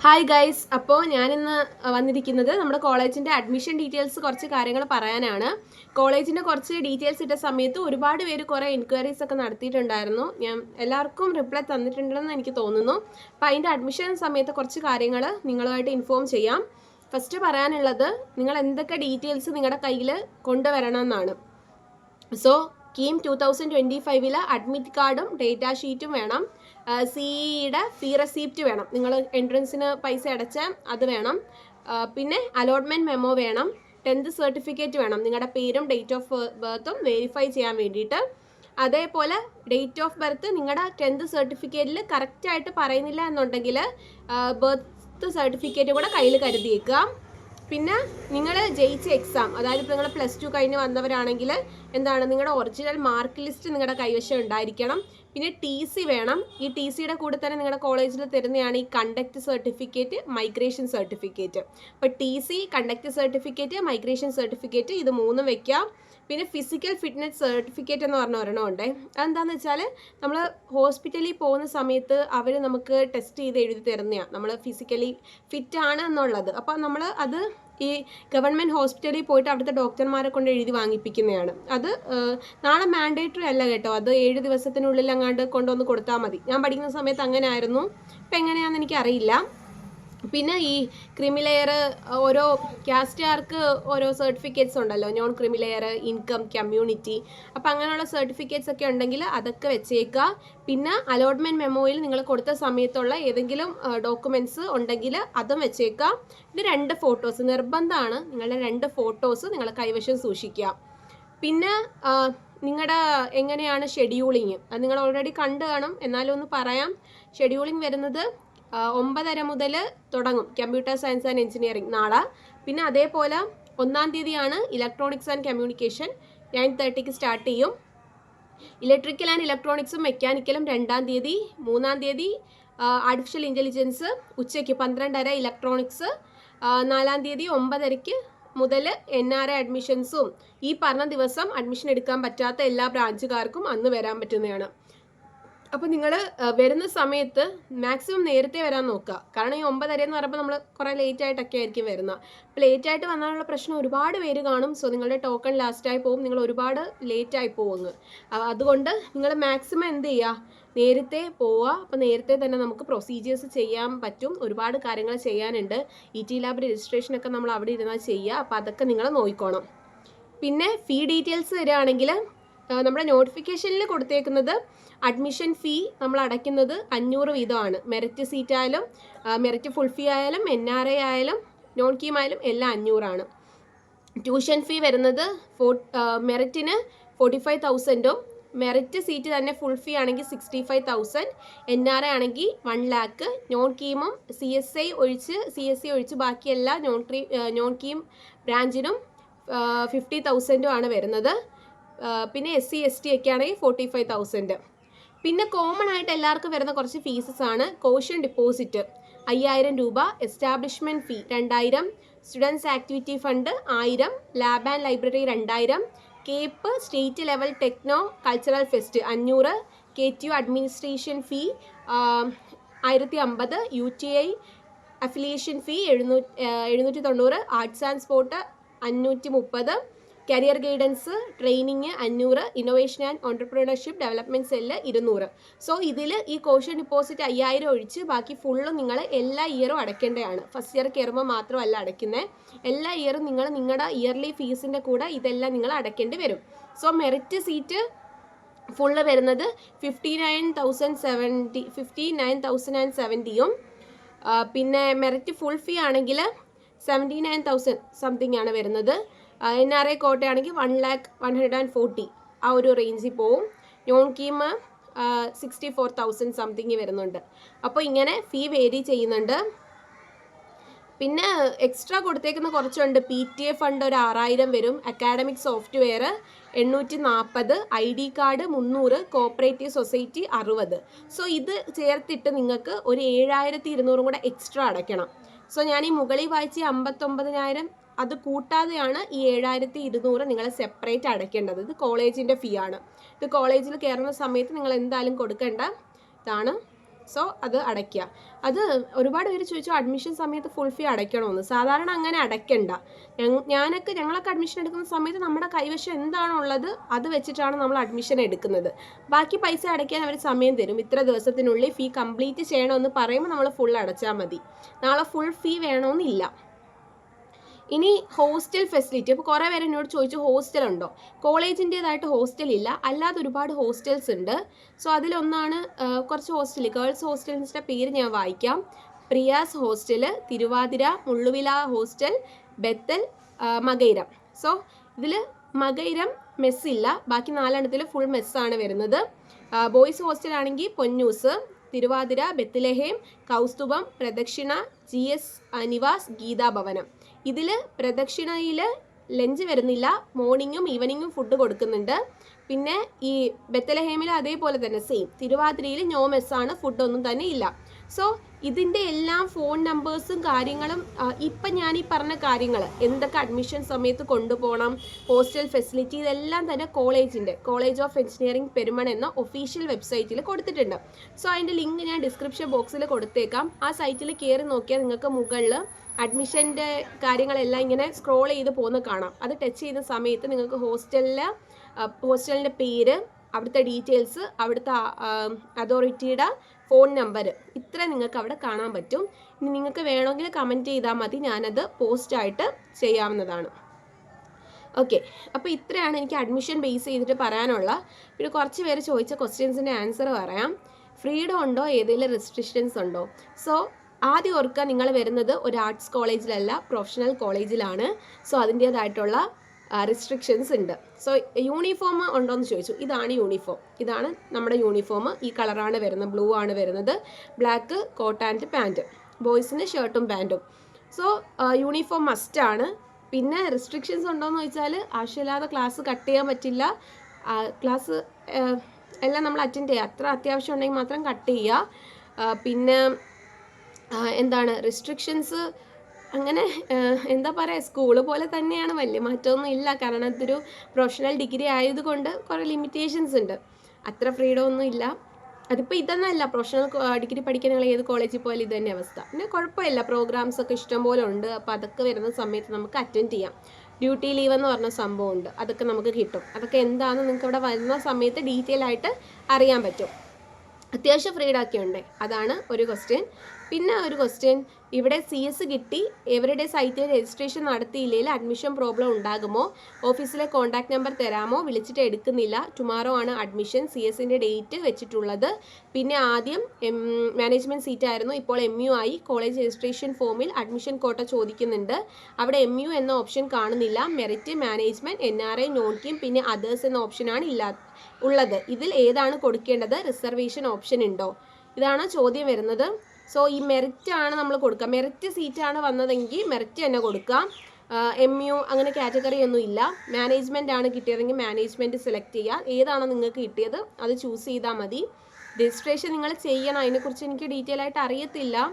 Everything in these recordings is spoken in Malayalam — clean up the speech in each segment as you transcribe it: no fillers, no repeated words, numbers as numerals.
ഹായ് ഗൈസ്, അപ്പോൾ ഞാനിന്ന് വന്നിരിക്കുന്നത് നമ്മുടെ കോളേജിൻ്റെ അഡ്മിഷൻ ഡീറ്റെയിൽസ് കുറച്ച് കാര്യങ്ങൾ പറയാനാണ്. കോളേജിൻ്റെ കുറച്ച് ഡീറ്റെയിൽസ് ഇട്ട സമയത്ത് ഒരുപാട് പേര് കുറേ എൻക്വയറീസ് ഒക്കെ നടത്തിയിട്ടുണ്ടായിരുന്നു. ഞാൻ എല്ലാവർക്കും റിപ്ലൈ തന്നിട്ടുണ്ടെന്ന് എനിക്ക് തോന്നുന്നു. അപ്പോൾ അതിൻ്റെ അഡ്മിഷൻ സമയത്ത് കുറച്ച് കാര്യങ്ങൾ നിങ്ങളുമായിട്ട് ഇൻഫോം ചെയ്യാം. ഫസ്റ്റ് പറയാനുള്ളത്, നിങ്ങൾ എന്തൊക്കെ ഡീറ്റെയിൽസ് നിങ്ങളുടെ കയ്യിൽ കൊണ്ടുവരണം എന്നാണ്. സോ കീം 2025 അഡ്മിറ്റ് കാർഡും ഡേറ്റാ ഷീറ്റും വേണം. സിഇയുടെ ഫീ റെസീപ്റ്റ് വേണം, നിങ്ങൾ എൻട്രൻസിന് പൈസ അടച്ച അത് വേണം. പിന്നെ അലോട്ട്മെൻറ്റ് മെമ്മോ വേണം. 10th സർട്ടിഫിക്കറ്റ് വേണം, നിങ്ങളുടെ പേരും ഡേറ്റ് ഓഫ് ബർത്തും വെരിഫൈ ചെയ്യാൻ വേണ്ടിയിട്ട്. അതേപോലെ ഡേറ്റ് ഓഫ് ബർത്ത് നിങ്ങളുടെ 10th സർട്ടിഫിക്കറ്റിൽ കറക്റ്റായിട്ട് പറയുന്നില്ല എന്നുണ്ടെങ്കിൽ ബർത്ത് സർട്ടിഫിക്കറ്റ് കൂടെ കയ്യിൽ കരുതിയേക്കുക. പിന്നെ നിങ്ങൾ ജയിച്ച എക്സാം, അതായത് ഇപ്പോൾ നിങ്ങൾ +2 കഴിഞ്ഞ് വന്നവരാണെങ്കിൽ എന്താണ്, നിങ്ങളുടെ ഒറിജിനൽ മാർക്ക് ലിസ്റ്റ് നിങ്ങളുടെ കൈവശം ഉണ്ടായിരിക്കണം. പിന്നെ TC വേണം. ഈ TCയുടെ കൂടെ തന്നെ നിങ്ങളുടെ കോളേജിൽ തരുന്നതാണ് ഈ കണ്ടക്ട് സർട്ടിഫിക്കറ്റ്, മൈഗ്രേഷൻ സർട്ടിഫിക്കറ്റ്. അപ്പോൾ TC, conduct certificate, migration certificate, ഇത് മൂന്നും വെക്കാം. പിന്നെ ഫിസിക്കൽ ഫിറ്റ്നസ് സർട്ടിഫിക്കറ്റ് എന്ന് പറഞ്ഞ ഒരെണ്ണമുണ്ട്. അതെന്താണെന്ന് വെച്ചാൽ നമ്മൾ ഹോസ്പിറ്റലിൽ പോകുന്ന സമയത്ത് അവർ നമുക്ക് ടെസ്റ്റ് ചെയ്ത് എഴുതി തരുന്നതാണ് നമ്മൾ ഫിസിക്കലി ഫിറ്റ് ആണ് എന്നുള്ളത്. അപ്പോൾ നമ്മൾ അത് ഈ ഗവൺമെൻറ് ഹോസ്പിറ്റലിൽ പോയിട്ട് അവിടുത്തെ ഡോക്ടർമാരെ കൊണ്ട് എഴുതി വാങ്ങിപ്പിക്കുന്നതാണ്. അത് നാളെ മാൻഡേറ്ററി അല്ല കേട്ടോ, അത് 7 ദിവസത്തിനുള്ളിൽ അങ്ങാണ്ട് കൊണ്ടുവന്ന് കൊടുത്താൽ മതി. ഞാൻ പഠിക്കുന്ന സമയത്ത് അങ്ങനെ ആയിരുന്നു, ഇപ്പം എങ്ങനെയാണെന്ന് എനിക്കറിയില്ല. പിന്നെ ഈ ക്രിമിലെയർ, ഓരോ കാസ്റ്റുകാർക്ക് ഓരോ സർട്ടിഫിക്കറ്റ്സ് ഉണ്ടല്ലോ, നോൺ ക്രിമിലെയർ, ഇൻകം, കമ്മ്യൂണിറ്റി. അപ്പം അങ്ങനെയുള്ള സർട്ടിഫിക്കറ്റ്സ് ഒക്കെ ഉണ്ടെങ്കിൽ അതൊക്കെ വെച്ചേക്കുക. പിന്നെ അലോട്ട്മെൻറ്റ് മെമ്മോയിൽ നിങ്ങൾ കൊടുത്ത സമയത്തുള്ള ഏതെങ്കിലും ഡോക്യുമെൻറ്റ്സ് ഉണ്ടെങ്കിൽ അതും വെച്ചേക്കുക. പിന്നെ 2 ഫോട്ടോസ് നിർബന്ധമാണ്, നിങ്ങളുടെ 2 ഫോട്ടോസ് നിങ്ങൾ കൈവശം സൂക്ഷിക്കുക. പിന്നെ നിങ്ങളുടെ എങ്ങനെയാണ് ഷെഡ്യൂളിങ്, അത് നിങ്ങൾ ഓൾറെഡി കണ്ടു കാണും, എന്നാലും ഒന്ന് പറയാം. ഷെഡ്യൂളിങ് വരുന്നത് 9:30 മുതൽ തുടങ്ങും കമ്പ്യൂട്ടർ സയൻസ് ആൻഡ് എഞ്ചിനീയറിംഗ് നാളെ. പിന്നെ അതേപോലെ 1-ാം തീയതിയാണ് ഇലക്ട്രോണിക്സ് ആൻഡ് കമ്മ്യൂണിക്കേഷൻ, 9:30 സ്റ്റാർട്ട് ചെയ്യും. ഇലക്ട്രിക്കൽ ആൻഡ് ഇലക്ട്രോണിക്സും മെക്കാനിക്കലും 2-ാം തീയതി. 3-ാം തീയതി ആർട്ടിഫിഷ്യൽ ഇൻ്റലിജൻസ് ഉച്ചയ്ക്ക് 12:30 ഇലക്ട്രോണിക്സ്. 4-ാം തീയതി 9:30 മുതൽ NRI അഡ്മിഷൻസും. ഈ പറഞ്ഞ ദിവസം അഡ്മിഷൻ എടുക്കാൻ പറ്റാത്ത എല്ലാ ബ്രാഞ്ചുകാർക്കും അന്ന് വരാൻ പറ്റുന്നതാണ്. അപ്പോൾ നിങ്ങൾ വരുന്ന സമയത്ത് മാക്സിമം നേരത്തെ വരാൻ നോക്കുക. കാരണം ഈ 9:30 എന്ന് പറയുമ്പോൾ നമ്മൾ കുറേ ലേറ്റായിട്ടൊക്കെ ആയിരിക്കും വരുന്നത്. അപ്പോൾ ലേറ്റായിട്ട് വന്നാലുള്ള പ്രശ്നം ഒരുപാട് പേര് കാണും. സോ നിങ്ങളുടെ ടോക്കൺ ലാസ്റ്റായി പോകും, നിങ്ങൾ ഒരുപാട് ലേറ്റായി പോകുന്നു. അതുകൊണ്ട് നിങ്ങൾ മാക്സിമം എന്ത് ചെയ്യുക, നേരത്തെ പോവുക. അപ്പോൾ നേരത്തെ തന്നെ നമുക്ക് പ്രൊസീജിയേഴ്സ് ചെയ്യാൻ പറ്റും. ഒരുപാട് കാര്യങ്ങൾ ചെയ്യാനുണ്ട്. ET ലാബ് രജിസ്ട്രേഷനൊക്കെ നമ്മൾ അവിടെ ഇരുന്നാൽ ചെയ്യുക. അപ്പോൾ അതൊക്കെ നിങ്ങൾ നോക്കിക്കോണം. പിന്നെ ഫീ ഡീറ്റെയിൽസ് വരികയാണെങ്കിൽ നമ്മുടെ നോട്ടിഫിക്കേഷനിൽ കൊടുത്തേക്കുന്നത് അഡ്മിഷൻ ഫീ നമ്മൾ അടയ്ക്കുന്നത് 500 വീതമാണ്. മെറിറ്റ് സീറ്റ് ആയാലും മെറിറ്റ് ഫുൾ ഫീ ആയാലും NRI ആയാലും നോൺ കീം ആയാലും എല്ലാം 500 ട്യൂഷൻ ഫീ വരുന്നത് മെറിറ്റിന് 45,000ഉം മെറിറ്റ് സീറ്റ് തന്നെ ഫുൾ ഫീ ആണെങ്കിൽ 65,000, NRI ആണെങ്കിൽ 1 lakh. നോൺ കീമും CSI ഒഴിച്ച് ബാക്കി എല്ലാ നോൺ കീം ബ്രാഞ്ചിനും 50,000 വരുന്നത്. പിന്നെ SC ST ഒക്കെ ആണെങ്കിൽ 45,000. പിന്നെ കോമൺ ആയിട്ട് എല്ലാവർക്കും വരുന്ന കുറച്ച് ഫീസസ് ആണ്. കോഷൻ ഡിപ്പോസിറ്റ് 5,000 രൂപ, establishment fee 2,000, students activity fund 1,000, lab and library 2,000, CAPE state level techno cultural fest 500, KTU administration fee 1,050, UTI affiliation fee 790, arts and sport 530, career guidance training 500, innovation and entrepreneurship development cell 200. So ഇതിൽ ഈ കോഷൻ ഡിപ്പോസിറ്റ് 5,000 ഒഴിച്ച് ബാക്കി ഫുള്ളും നിങ്ങൾ എല്ലാ ഇയറും അടയ്ക്കേണ്ടതാണ്. ഫസ്റ്റ് ഇയർ കയറുമ്പോൾ മാത്രമല്ല അടയ്ക്കുന്നത്, എല്ലാ ഇയറും നിങ്ങൾ നിങ്ങളുടെ ഇയർലി ഫീസിൻ്റെ കൂടെ ഇതെല്ലാം നിങ്ങൾ അടയ്ക്കേണ്ടി വരും. സോ മെറിറ്റ് സീറ്റ് ഫുള്ള് വരുന്നത് 59,070, പിന്നെ മെറിറ്റ് ഫുൾ ഫീ ആണെങ്കിൽ 79,000 സംതിങ് ആണ് വരുന്നത്. NRI കോട്ടയാണെങ്കിൽ 1,140,000 ആ ഒരു റേഞ്ചിൽ പോവും. നോൺ കീം 64,000 സംതിങ് വരുന്നുണ്ട്. അപ്പോൾ ഇങ്ങനെ ഫീ വേരി ചെയ്യുന്നുണ്ട്. പിന്നെ എക്സ്ട്രാ കൊടുത്തേക്കുന്ന കുറച്ചുണ്ട്. PTA ഫണ്ട് ഒരു 6,000 വരും, academic software 840, ID card 300, cooperative society 60. So ഇത് ചേർത്തിട്ട് നിങ്ങൾക്ക് ഒരു 7,200 കൂടെ എക്സ്ട്രാ അടയ്ക്കണം. സോ ഞാൻ ഈ മുകളിൽ വായിച്ച 59,000 അത് കൂട്ടാതെയാണ് ഈ 7,200 നിങ്ങൾ സെപ്പറേറ്റ് അടയ്ക്കേണ്ടത്. ഇത് കോളേജിൻ്റെ ഫീ ആണ്. ഇത് കോളേജിൽ കയറുന്ന സമയത്ത് നിങ്ങൾ എന്തായാലും കൊടുക്കേണ്ട ഇതാണ്. സോ അത് അടയ്ക്കുക. അത് ഒരുപാട് പേര് ചോദിച്ചു അഡ്മിഷൻ സമയത്ത് ഫുൾ ഫീ അടയ്ക്കണമെന്ന്. സാധാരണ അങ്ങനെ അടയ്ക്കണ്ട. ഞങ്ങളൊക്കെ അഡ്മിഷൻ എടുക്കുന്ന സമയത്ത് നമ്മുടെ കൈവശം എന്താണോ ഉള്ളത് അത് വെച്ചിട്ടാണ് നമ്മൾ അഡ്മിഷൻ എടുക്കുന്നത്. ബാക്കി പൈസ അടയ്ക്കാൻ അവർ സമയം തരും. ഇത്ര ദിവസത്തിനുള്ളിൽ ഫീ കംപ്ലീറ്റ് ചെയ്യണമെന്ന് പറയുമ്പോൾ നമ്മൾ ഫുൾ അടച്ചാൽ മതി. നാളെ ഫുൾ ഫീ വേണമെന്നില്ല. ഇനി ഹോസ്റ്റൽ ഫെസിലിറ്റി. അപ്പോൾ കുറേ പേര് എന്നോട് ചോദിച്ചു ഹോസ്റ്റൽ ഉണ്ടോ? കോളേജിൻ്റേതായിട്ട് ഹോസ്റ്റൽ ഇല്ല, അല്ലാതെ ഒരുപാട് ഹോസ്റ്റൽസ് ഉണ്ട്. സോ അതിലൊന്നാണ് കുറച്ച് ഹോസ്റ്റൽ, ഗേൾസ് ഹോസ്റ്റൽസിൻ്റെ പേര് ഞാൻ വായിക്കാം. Priya's hostel, Thiruvathira, Mulluvila hostel, Bethel, Makairam. So ഇതിൽ മകൈരം മെസ്സില്ല, ബാക്കി 4 ഫുൾ മെസ്സാണ് വരുന്നത്. ബോയ്സ് ഹോസ്റ്റൽ ആണെങ്കിൽ പൊന്നൂസ്, തിരുവാതിര, ബെത്ലഹേം, കൗസ്തുഭം, പ്രദക്ഷിണ, GS നിവാസ്, ഗീതാഭവനം. ഇതിൽ പ്രദക്ഷിണയിൽ ലഞ്ച് വരുന്നില്ല, മോർണിംഗും ഈവനിങ്ങും ഫുഡ് കൊടുക്കുന്നുണ്ട്. പിന്നെ ഈ ബെത്തലഹേമിൽ അതേപോലെ തന്നെ സെയിം. തിരുവാതിരയിൽ നോ മെസ്സാണ്, ഫുഡൊന്നും തന്നെ ഇല്ല. സോ ഇതിൻ്റെ എല്ലാം ഫോൺ നമ്പേഴ്സും കാര്യങ്ങളും ഇപ്പം ഞാൻ ഈ പറഞ്ഞ കാര്യങ്ങൾ എന്തൊക്കെ അഡ്മിഷൻ സമയത്ത് കൊണ്ടുപോകണം, ഹോസ്റ്റൽ ഫെസിലിറ്റി, ഇതെല്ലാം തന്നെ കോളേജ് ഓഫ് എഞ്ചിനീയറിംഗ് പെരുമൺ എന്ന ഒഫീഷ്യൽ വെബ്സൈറ്റിൽ കൊടുത്തിട്ടുണ്ട്. സോ അതിൻ്റെ ലിങ്ക് ഞാൻ ഡിസ്ക്രിപ്ഷൻ ബോക്സിൽ കൊടുത്തേക്കാം. ആ സൈറ്റിൽ കയറി നോക്കിയാൽ നിങ്ങൾക്ക് മുകളിൽ അഡ്മിഷൻ്റെ കാര്യങ്ങളെല്ലാം ഇങ്ങനെ സ്ക്രോൾ ചെയ്ത് പോകുന്ന കാണാം. അത് ടച്ച് ചെയ്യുന്ന സമയത്ത് നിങ്ങൾക്ക് ഹോസ്റ്റലിൻ്റെ പേര്, അവിടുത്തെ ഡീറ്റെയിൽസ്, അവിടുത്തെ അതോറിറ്റിയുടെ ഫോൺ നമ്പർ, ഇത്ര നിങ്ങൾക്ക് അവിടെ കാണാൻ പറ്റും. ഇനി നിങ്ങൾക്ക് വേണമെങ്കിൽ കമൻറ്റ് ചെയ്താൽ മതി, ഞാനത് പോസ്റ്റായിട്ട് ചെയ്യാവുന്നതാണ്. ഓക്കെ, അപ്പോൾ ഇത്രയാണ് എനിക്ക് അഡ്മിഷൻ ബേസ് ചെയ്തിട്ട് പറയാനുള്ള. പിന്നെ കുറച്ച് പേര് ചോദിച്ച ക്വസ്റ്റ്യൻസിൻ്റെ ആൻസർ പറയാം. ഫ്രീഡം ഉണ്ടോ, ഏതെങ്കിലും റെസ്ട്രിക്ഷൻസ് ഉണ്ടോ? സോ ആദ്യം ഓർക്കുക, നിങ്ങൾ വരുന്നത് ഒരു ആർട്സ് കോളേജിലല്ല, പ്രൊഫഷണൽ കോളേജിലാണ്. സോ അതിൻ്റേതായിട്ടുള്ള റെസ്ട്രിക്ഷൻസ് ഉണ്ട്. സോ യൂണിഫോം ഉണ്ടോയെന്ന് ചോദിച്ചു. ഇതാണ് യൂണിഫോം, ഇതാണ് നമ്മുടെ യൂണിഫോം. ഈ കളറാണ് വരുന്നത്, ബ്ലൂ ആണ് വരുന്നത്. ബ്ലാക്ക് കോട്ട് ആൻഡ് പാൻറ്റ്, ബോയ്സിന് ഷർട്ടും പാൻറ്റും. സോ യൂണിഫോം മസ്റ്റാണ്. പിന്നെ റെസ്ട്രിക്ഷൻസ് ഉണ്ടോയെന്ന് ചോദിച്ചാൽ ആവശ്യമില്ലാതെ ക്ലാസ് കട്ട് ചെയ്യാൻ പറ്റില്ല. ക്ലാസ് എല്ലാം നമ്മൾ അറ്റൻഡ് ചെയ്യുക, അത്ര അത്യാവശ്യം ഉണ്ടെങ്കിൽ മാത്രം കട്ട് ചെയ്യുക. പിന്നെ എന്താണ് റെസ്ട്രിക്ഷൻസ്, അങ്ങനെ എന്താ പറയുക, സ്കൂള് പോലെ തന്നെയാണ്, വലിയ മാറ്റമൊന്നും ഇല്ല. കാരണം അതൊരു പ്രൊഫഷണൽ ഡിഗ്രി ആയതുകൊണ്ട് കുറേ ലിമിറ്റേഷൻസ് ഉണ്ട്, അത്ര ഫ്രീഡം ഒന്നും ഇല്ല. അതിപ്പോൾ ഇതൊന്നല്ല, പ്രൊഫഷണൽ ഡിഗ്രി പഠിക്കാൻ നിങ്ങൾ ഏത് കോളേജിൽ പോയാലും ഇത് തന്നെ അവസ്ഥ. പിന്നെ കുഴപ്പമില്ല, പ്രോഗ്രാംസ് ഒക്കെ ഇഷ്ടംപോലെ ഉണ്ട്. അപ്പോൾ അതൊക്കെ വരുന്ന സമയത്ത് നമുക്ക് അറ്റൻഡ് ചെയ്യാം. ഡ്യൂട്ടി ലീവ് എന്ന് പറഞ്ഞ സംഭവമുണ്ട്, അതൊക്കെ നമുക്ക് കിട്ടും. അതൊക്കെ എന്താണെന്ന് നിങ്ങൾക്ക് ഇവിടെ വരുന്ന സമയത്ത് ഡീറ്റെയിൽ ആയിട്ട് അറിയാൻ പറ്റും. അത്യാവശ്യം ഫ്രീഡമൊക്കെ ഉണ്ട്, അതാണ് ഒരു ക്വസ്റ്റ്യൻ. പിന്നെ ഒരു ക്വസ്റ്റ്യൻ, ഇവിടെ CS കിട്ടി, എവരുടെ സൈറ്റിൽ രജിസ്ട്രേഷൻ നടത്തിയില്ലെങ്കിൽ അഡ്മിഷൻ പ്രോബ്ലം ഉണ്ടാകുമോ? ഓഫീസിലെ കോൺടാക്ട് നമ്പർ തരാമോ? വിളിച്ചിട്ട് എടുക്കുന്നില്ല. ടുമാറോ ആണ് അഡ്മിഷൻ, CS-ൻ്റെ ഡേറ്റ് വെച്ചിട്ടുള്ളത്. പിന്നെ ആദ്യം മാനേജ്മെൻറ്റ് സീറ്റായിരുന്നു, ഇപ്പോൾ MU ആയി. കോളേജ് രജിസ്ട്രേഷൻ ഫോമിൽ അഡ്മിഷൻ കോട്ട ചോദിക്കുന്നുണ്ട്, അവിടെ MU എന്ന ഓപ്ഷൻ കാണുന്നില്ല. Merit, management, NRI, non KEAM, പിന്നെ അതേഴ്സ് എന്ന ഓപ്ഷനാണ് ഉള്ളത്. ഇതിൽ ഏതാണ് കൊടുക്കേണ്ടത്? റിസർവേഷൻ ഓപ്ഷൻ ഉണ്ടോ? ഇതാണ് ചോദ്യം വരുന്നത്. സോ ഈ മെറിറ്റ് ആണ് നമ്മൾ കൊടുക്കുക. മെറിറ്റ് സീറ്റാണ് വന്നതെങ്കിൽ മെറിറ്റ് തന്നെ കൊടുക്കാം. MU അങ്ങനെ കാറ്റഗറി ഒന്നും ഇല്ല. മാനേജ്മെൻ്റ് ആണ് കിട്ടിയതെങ്കിൽ മാനേജ്മെൻറ്റ് സെലക്ട് ചെയ്യുക. ഏതാണോ നിങ്ങൾക്ക് കിട്ടിയത് അത് ചൂസ് ചെയ്താൽ മതി. രജിസ്ട്രേഷൻ നിങ്ങൾ ചെയ്യണം, അതിനെക്കുറിച്ച് എനിക്ക് ഡീറ്റെയിൽ ആയിട്ട് അറിയത്തില്ല.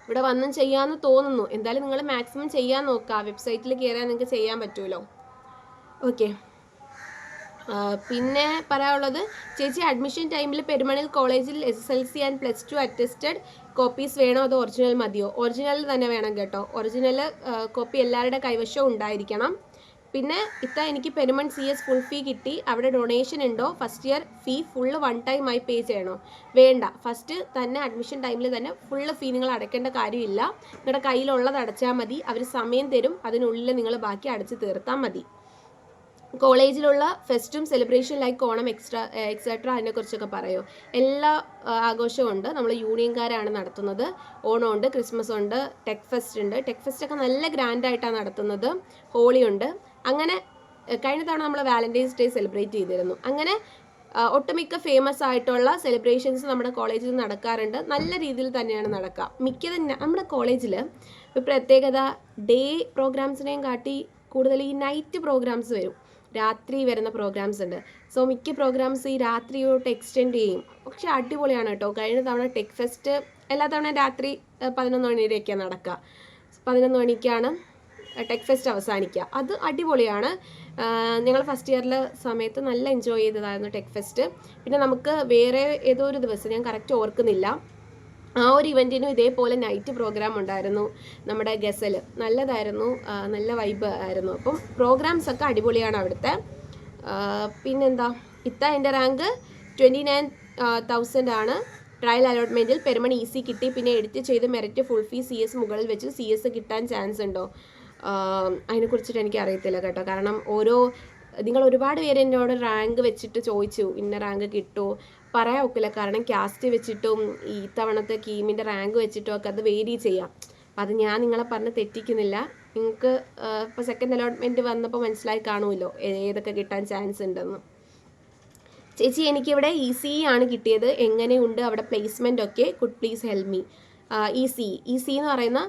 ഇവിടെ വന്നും ചെയ്യാമെന്ന് തോന്നുന്നു. എന്തായാലും നിങ്ങൾ മാക്സിമം ചെയ്യാൻ നോക്കുക, വെബ്സൈറ്റിൽ കയറാൻ നിങ്ങൾക്ക് ചെയ്യാൻ പറ്റുമല്ലോ. ഓക്കെ, പിന്നെ പറയാനുള്ളത്, ചേച്ചി അഡ്മിഷൻ ടൈമിൽ പെരുമണിൽ കോളേജിൽ SSLC ആൻഡ് +2 അറ്റസ്റ്റഡ് കോപ്പീസ് വേണോ അതോ ഒറിജിനൽ മതിയോ? ഒറിജിനൽ തന്നെ വേണം കേട്ടോ. ഒറിജിനൽ കോപ്പി എല്ലാവരുടെ കൈവശവും ഉണ്ടായിരിക്കണം. പിന്നെ എനിക്ക് പെരുമൺ CS ഫുൾ ഫീ കിട്ടി, അവിടെ ഡൊണേഷൻ ഉണ്ടോ? ഫസ്റ്റ് ഇയർ ഫീ ഫുള്ള് 1 ടൈം ആയി പേ ചെയ്യണോ? വേണ്ട, ഫസ്റ്റ് തന്നെ അഡ്മിഷൻ ടൈമിൽ തന്നെ ഫുള്ള് ഫീ നിങ്ങൾ അടയ്ക്കേണ്ട കാര്യമില്ല. നിങ്ങളുടെ കയ്യിലുള്ളത് അടച്ചാൽ മതി, അവർ സമയം തരും, അതിനുള്ളിൽ നിങ്ങൾ ബാക്കി അടച്ച് തീർത്താൽ മതി. കോളേജിലുള്ള ഫെസ്റ്റും സെലിബ്രേഷൻ ലൈക്ക് ഓണം എക്സെട്ര അതിനെക്കുറിച്ചൊക്കെ പറയോ? എല്ലാ ആഘോഷവും ഉണ്ട്, നമ്മൾ യൂണിയൻകാരാണ് നടത്തുന്നത്. ഓണം ഉണ്ട്, ക്രിസ്മസ് ഉണ്ട്, ടെക് ഫെസ്റ്റ് ഉണ്ട്. ടെക് ഫെസ്റ്റ് ഒക്കെ നല്ല ഗ്രാൻഡായിട്ടാണ് നടത്തുന്നത്. ഹോളി ഉണ്ട്. അങ്ങനെ കഴിഞ്ഞ തവണ നമ്മൾ വാലന്റൈൻസ് ഡേ സെലിബ്രേറ്റ് ചെയ്തിരുന്നു. അങ്ങനെ ഒട്ടുമിക്ക ഫേമസ് ആയിട്ടുള്ള സെലിബ്രേഷൻസ് നമ്മുടെ കോളേജിൽ നടക്കാറുണ്ട്. നല്ല രീതിയിൽ തന്നെയാണ് നടക്കുക. മിക്കതും നമ്മുടെ കോളേജിൽ ഒരു പ്രത്യേകത, ഡേ പ്രോഗ്രാംസിനെയും കാട്ടി കൂടുതൽ ഈ നൈറ്റ് പ്രോഗ്രാംസ് വരും, രാത്രി വരുന്ന പ്രോഗ്രാംസ് ഉണ്ട്. സോ മിക്ക പ്രോഗ്രാംസ് ഈ രാത്രിയോട്ട് എക്സ്റ്റെൻഡ് ചെയ്യും. പക്ഷെ അടിപൊളിയാണ് കേട്ടോ. കഴിഞ്ഞ തവണ ടെക് ഫെസ്റ്റ് എല്ലാ തവണ രാത്രി 11 മണി വരെയൊക്കെയാണ് നടക്കുക. 11 മണിക്കാണ് ടെക് ഫെസ്റ്റ് അവസാനിക്കുക. അത് അടിപൊളിയാണ്. ഞങ്ങൾ ഫസ്റ്റ് ഇയറിലെ സമയത്ത് നല്ല എൻജോയ് ചെയ്തതായിരുന്നു ടെക് ഫെസ്റ്റ്. പിന്നെ നമുക്ക് വേറെ ഏതോ ഒരു ദിവസം, ഞാൻ കറക്റ്റ് ഓർക്കുന്നില്ല, ആ ഒരു ഇവൻറ്റിനും ഇതേപോലെ നൈറ്റ് പ്രോഗ്രാം ഉണ്ടായിരുന്നു. നമ്മുടെ ഗസൽ നല്ലതായിരുന്നു, നല്ല വൈബ് ആയിരുന്നു. അപ്പം പ്രോഗ്രാംസ് ഒക്കെ അടിപൊളിയാണ് അവിടുത്തെ. പിന്നെന്താ, എൻ്റെ റാങ്ക് 29,000 ആണ്. ട്രയൽ അലോട്ട്മെൻറ്റിൽ പെരുമൺ ഈസി കിട്ടി. പിന്നെ എഡിറ്റ് ചെയ്ത് മെറിറ്റ് ഫുൾ ഫീസ് CS മുകളിൽ വെച്ച് CS കിട്ടാൻ ചാൻസ് ഉണ്ടോ? അതിനെക്കുറിച്ചിട്ട് എനിക്ക് അറിയത്തില്ല കേട്ടോ. കാരണം നിങ്ങൾ ഒരുപാട് പേര് എന്നോട് റാങ്ക് വെച്ചിട്ട് ചോദിച്ചു, ഇന്ന റാങ്ക് കിട്ടുമോ, പറയാൻ ഒക്കില്ല. കാരണം കാസ്റ്റ് വെച്ചിട്ടും ഈ തവണത്തെ കീമിൻ്റെ റാങ്ക് വെച്ചിട്ടും ഒക്കെ അത് വേരി ചെയ്യാം. അപ്പം അത് ഞാൻ നിങ്ങളെ പറഞ്ഞ് തെറ്റിക്കുന്നില്ല. നിങ്ങൾക്ക് ഇപ്പോൾ സെക്കൻഡ് അലോട്ട്മെൻറ്റ് വന്നപ്പോൾ മനസ്സിലായി കാണുമല്ലോ ഏതൊക്കെ കിട്ടാൻ ചാൻസ് ഉണ്ടെന്ന്. ചേച്ചി എനിക്കിവിടെ ECE ആണ് കിട്ടിയത്, എങ്ങനെയുണ്ട് അവിടെ പ്ലേസ്മെൻ്റ് ഒക്കെ, could please help me. ECE എന്ന് പറയുന്ന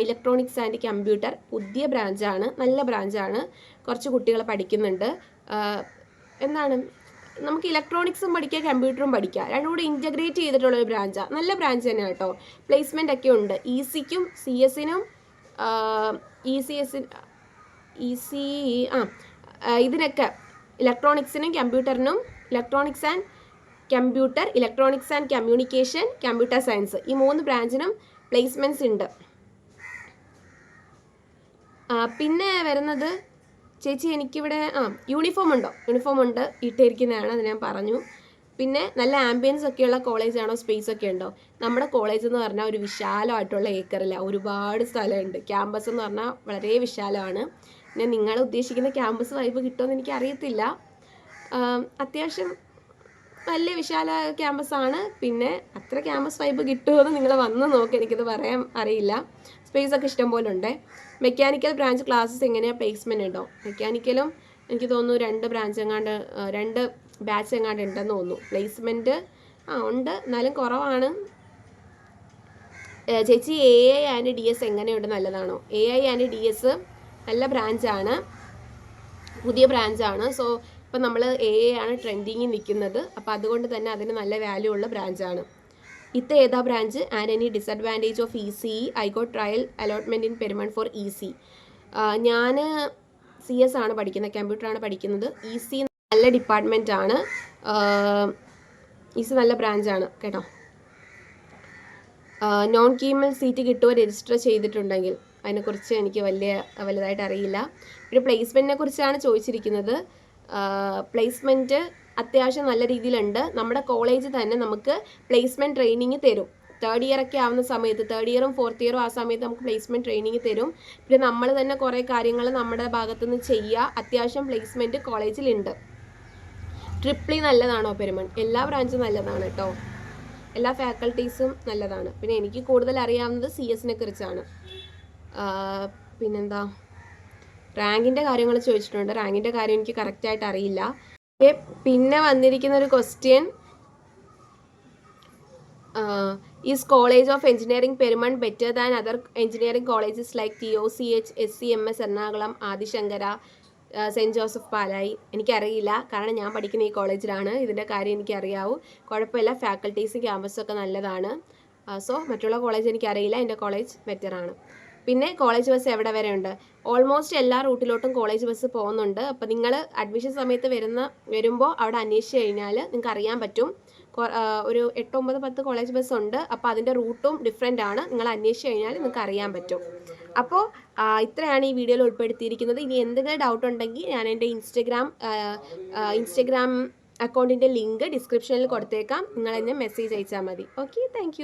ഇലക്ട്രോണിക്സ് ആൻഡ് കമ്പ്യൂട്ടർ പുതിയ ബ്രാഞ്ചാണ്, നല്ല ബ്രാഞ്ചാണ്. കുറച്ച് കുട്ടികൾ പഠിക്കുന്നുണ്ട്. എന്താണ്, നമുക്ക് ഇലക്ട്രോണിക്സും പഠിക്കാം കമ്പ്യൂട്ടറും പഠിക്കാം, രണ്ടും കൂടി ഇൻറ്റഗ്രേറ്റ് ചെയ്തിട്ടുള്ളൊരു ബ്രാഞ്ചാണ്. നല്ല ബ്രാഞ്ച് തന്നെയാണ് കേട്ടോ. പ്ലേസ്മെൻ്റ് ഒക്കെ ഉണ്ട്. ECക്കും CSനും ഇതിനൊക്കെ ഇലക്ട്രോണിക്സിനും കമ്പ്യൂട്ടറിനും, electronics and computer, electronics and communication, computer science, ഈ 3 ബ്രാഞ്ചിനും പ്ലേസ്മെൻറ്റ്സ് ഉണ്ട്. പിന്നെ വരുന്നത് ചേച്ചി എനിക്കിവിടെ യൂണിഫോം ഉണ്ടോ? യൂണിഫോം ഉണ്ട്, ഇട്ടിരിക്കുന്നതാണ്, അത് ഞാൻ പറഞ്ഞു. പിന്നെ നല്ല ആംബിയൻസ് ഒക്കെയുള്ള കോളേജാണോ, സ്പേസ് ഒക്കെ ഉണ്ടോ? നമ്മുടെ കോളേജ് എന്ന് പറഞ്ഞാൽ ഒരു വിശാലമായിട്ടുള്ള ഏക്കറില്ല, ഒരുപാട് സ്ഥലമുണ്ട്. ക്യാമ്പസ് എന്ന് പറഞ്ഞാൽ വളരെ വിശാലമാണ്. പിന്നെ നിങ്ങൾ ഉദ്ദേശിക്കുന്ന ക്യാമ്പസ് വൈബ് കിട്ടുമെന്ന് എനിക്ക് അറിയത്തില്ല. അത്യാവശ്യം വലിയ വിശാല ക്യാമ്പസാണ്. പിന്നെ അത്ര ക്യാമ്പസ് വൈബ് കിട്ടുമെന്ന് നിങ്ങൾ വന്ന് നോക്കി, എനിക്കത് പറയാൻ അറിയില്ല. സ്പേസ് ഒക്കെ ഇഷ്ടം പോലെ ഉണ്ട്. മെക്കാനിക്കൽ ബ്രാഞ്ച് ക്ലാസ്സസ് എങ്ങനെയാണ്, പ്ലേസ്മെൻറ്റ് ഉണ്ടോ? മെക്കാനിക്കലും എനിക്ക് തോന്നുന്നു 2 ബാച്ച് എങ്ങാണ്ട് ഉണ്ടെന്ന് തോന്നുന്നു. പ്ലേസ്മെൻറ്റ് ഉണ്ട്, എന്നാലും കുറവാണ്. ചേച്ചി AI ആൻഡ് DS എങ്ങനെയുണ്ട്, നല്ലതാണോ? AI ആൻഡ് DS നല്ല ബ്രാഞ്ചാണ്, പുതിയ ബ്രാഞ്ചാണ്. സോ ഇപ്പം നമ്മൾ AI ആണ് ട്രെൻഡിങ്ങിൽ നിൽക്കുന്നത്. അപ്പോൾ അതുകൊണ്ട് തന്നെ അതിന് നല്ല വാല്യൂ ഉള്ള ബ്രാഞ്ചാണ്. ഏതാ branch and any disadvantage of ECE? I got trial allotment in Perumon for EC. ഞാൻ CS ആണ് പഠിക്കുന്നത്, കമ്പ്യൂട്ടറാണ് പഠിക്കുന്നത്. EC നല്ല ഡിപ്പാർട്ട്മെൻ്റ് ആണ്, EC നല്ല ബ്രാഞ്ചാണ് കേട്ടോ. നോൺ കീമിൽ സീറ്റ് കിട്ടുമോ രജിസ്റ്റർ ചെയ്തിട്ടുണ്ടെങ്കിൽ? അതിനെക്കുറിച്ച് എനിക്ക് വലുതായിട്ട് അറിയില്ല. പിന്നെ പ്ലേസ്മെൻറ്റിനെ കുറിച്ചാണ് ചോദിച്ചിരിക്കുന്നത്. പ്ലേസ്മെൻറ്റ് അത്യാവശ്യം നല്ല രീതിയിലുണ്ട്. നമ്മുടെ കോളേജ് തന്നെ നമുക്ക് പ്ലേസ്മെൻറ്റ് ട്രെയിനിങ് തരും. 3rd ഇയർ ഒക്കെ ആവുന്ന സമയത്ത്, 3rd ഇയറും 4th ഇയറും ആ സമയത്ത് നമുക്ക് പ്ലേസ്മെൻറ്റ് ട്രെയിനിങ് തരും. പിന്നെ നമ്മൾ തന്നെ കുറേ കാര്യങ്ങൾ നമ്മുടെ ഭാഗത്തുനിന്ന് ചെയ്യുക. അത്യാവശ്യം പ്ലേസ്മെൻറ്റ് കോളേജിലുണ്ട്. ട്രിപ്ലി നല്ലതാണോ പെരുമൺ? എല്ലാ ബ്രാഞ്ചും നല്ലതാണ് കേട്ടോ, എല്ലാ ഫാക്കൽറ്റീസും നല്ലതാണ്. പിന്നെ എനിക്ക് കൂടുതൽ അറിയാവുന്നത് CSനെ കുറിച്ചാണ്. പിന്നെന്താ, റാങ്കിൻ്റെ കാര്യങ്ങൾ ചോദിച്ചിട്ടുണ്ട്. റാങ്കിൻ്റെ കാര്യം എനിക്ക് കറക്റ്റായിട്ട് അറിയില്ല. പിന്നെ വന്നിരിക്കുന്ന ഒരു question, is college of engineering Perumon better than other engineering colleges like TOCH, SCMS Ernakulam, Adishankara, Saint Joseph Palai? എനിക്കറിയില്ല, കാരണം ഞാൻ പഠിക്കുന്ന ഈ കോളേജിലാണ്, ഇതിൻ്റെ കാര്യം എനിക്കറിയാവൂ. കുഴപ്പമില്ല, ഫാക്കൽറ്റീസും ക്യാമ്പസും ഒക്കെ നല്ലതാണ്. സോ മറ്റുള്ള കോളേജ് എനിക്കറിയില്ല, എൻ്റെ കോളേജ് ബെറ്ററാണ്. പിന്നെ കോളേജ് ബസ് എവിടെ വരെ ഉണ്ട്? ഓൾമോസ്റ്റ് എല്ലാ റൂട്ടിലോട്ടും കോളേജ് ബസ് പോകുന്നുണ്ട്. അപ്പോൾ നിങ്ങൾ അഡ്മിഷൻ സമയത്ത് വരുമ്പോൾ അവിടെ അന്വേഷിച്ച് കഴിഞ്ഞാൽ നിങ്ങൾക്ക് അറിയാൻ പറ്റും. ഒരു 8, 9, 10 കോളേജ് ബസ് ഉണ്ട്. അപ്പോൾ അതിൻ്റെ റൂട്ടും ഡിഫറെൻ്റ് ആണ്. നിങ്ങൾ അന്വേഷിച്ച് കഴിഞ്ഞാൽ നിങ്ങൾക്ക് അറിയാൻ പറ്റും. അപ്പോൾ ഇത്രയാണ് ഈ വീഡിയോയിൽ ഉൾപ്പെടുത്തിയിരിക്കുന്നത്. ഇനി എന്തെങ്കിലും ഡൗട്ട് ഉണ്ടെങ്കിൽ ഞാൻ എൻ്റെ ഇൻസ്റ്റഗ്രാം അക്കൗണ്ടിൻ്റെ ലിങ്ക് ഡിസ്ക്രിപ്ഷനിൽ കൊടുത്തേക്കാം. നിങ്ങൾ എന്നെ മെസ്സേജ് അയച്ചാൽ മതി. Okay, thank